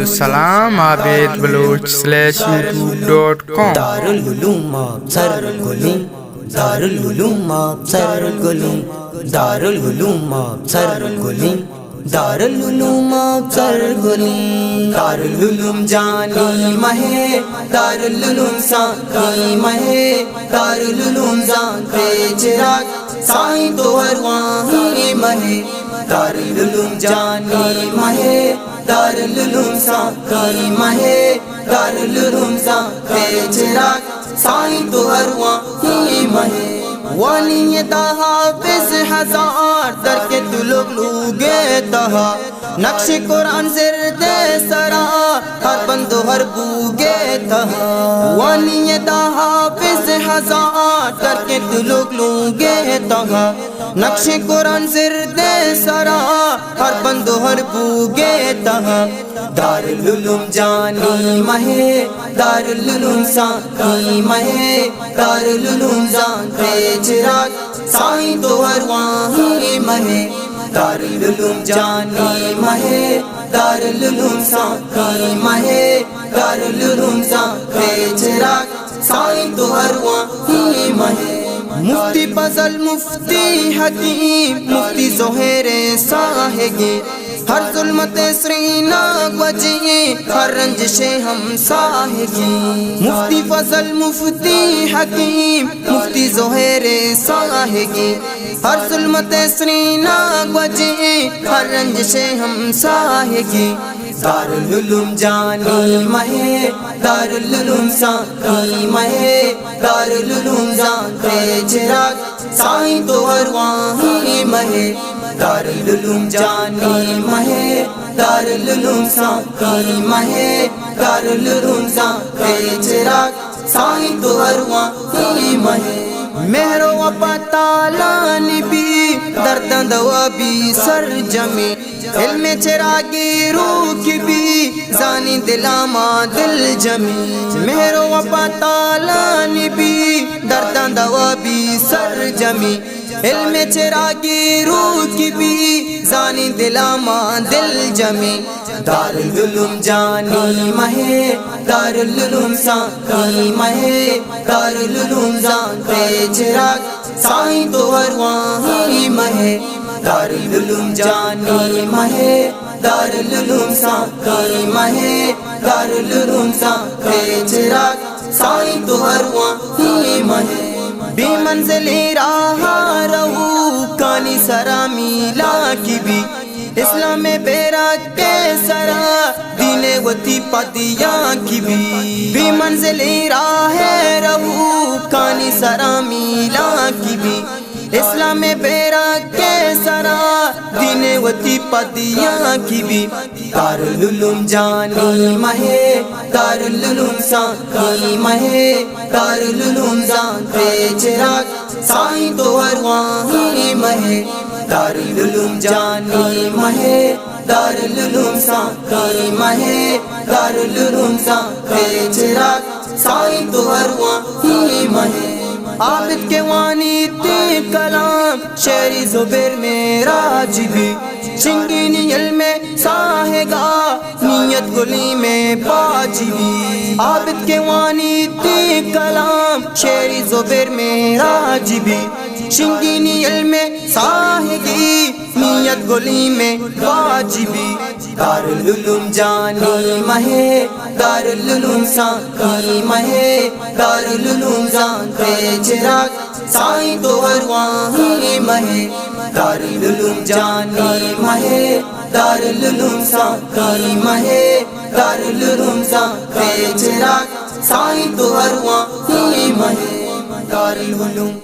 Salam Abid Baloch/youtube.com Darul Ulum Darul Ulum Darul Ulum Darul Ulum Darul Ulum Darul Ulum Darul Ulum Darul Ulum Darul Ulum Jani Mahe Darul Ulum Sani Mahe Darul Ulum Zante Chirag Sai Tohar Wahi Mahe Darul Ulum Jani Mahe Darul Ulum Sani Mahe Darul Ulum Zante Chirag Sai Tohar Wahi Mahe ولی حافظ ہزار در کے طلب لوگے تہا نقش قرآن زرد سرا ہر بند ہر بوگے تہا ولی حافظ ہزار در کے طلب لوگے تہا نقش قرآن زرد سرا ہر بند ہر بوگے تہا دارل علوم جانی مہے دارل علوم سانی مہے دارل علوم زانتے چراغ سائیں تو ہر واہی مہے دارل علوم جانی مہے دارل علوم سانی مہے دارل علوم زانتے چراغ سائیں تو ہر واہی مہے مفتی فضل مفتی حکیم مفتی زہیر ساہگی ہر ظلمت سرینا وجی ہر رنجش ہم ساہگی مفتی فضل مفتی حکیم مفتی زہیر ساہگی ہر ظلمت سرینا وجی ہر رنجش ہم ساہگی دارل علوم جانی مہے دارل علوم سانی مہے دارل علوم زانتے چراغ سائیں تو ہر واہی مہے دارل علوم جانی مہے دارل علوم سانی مہے دارل علوم زانتے چراغ سائیں تو ہر واہی مہے مہرو پتالا نبی دردند و بی سرجمی علم چراغی روح کی بھی زانی دلاما دل جمی مہرو پتالا نبی دردند و بی سرجمی علم چراغی روح کی بھی زانی دلاما دل جمی دارل علوم جانی مہے دارل علوم سانی مہے دارل علوم زانتے چراغ سائیں تو ہر واہی مہے دارل علوم جانی مہے دارل علوم سانی مہے دارل علوم زانتے چراغ سائیں تو ہر واہی مہے بی منزلی راہ رہو کانی سرا میلا کی بھی اسلام بیرا کے سرا دین وطی پتیاں کی بھی بی منزلی راہ رہو کانی سرا میلا کی بھی اسلام بیرا کے سرا دین وطی پتیاں کی بھی دارل علوم جانی مہے دارل علوم سانی مہے دارل علوم زانتے چراغ سائیں تو ہر واہی مہے دارل علوم جانی مہے دارل علوم سانی مہے دارل علوم زانتے چراغ سائیں تو ہر واہی مہے عابد کے وانی تی کلام شعری زبیر میرا جبی چنگینی علم ساہگا نیت گلی میں باجبی عابد کے وانی تی کلام شعری زبیر میرا جبی چنگینی علم ساہگی نیت گلی میں باجبی دارل علوم جانی مہے دارل علوم سانی مہے دارل علوم زانتے چراغ سائیں تو ہر واہی مہے دارل علوم جانی مہے دارل علوم سانی مہے دارل علوم زانتے چراغ سائیں تو ہر واہی مہے دارل علوم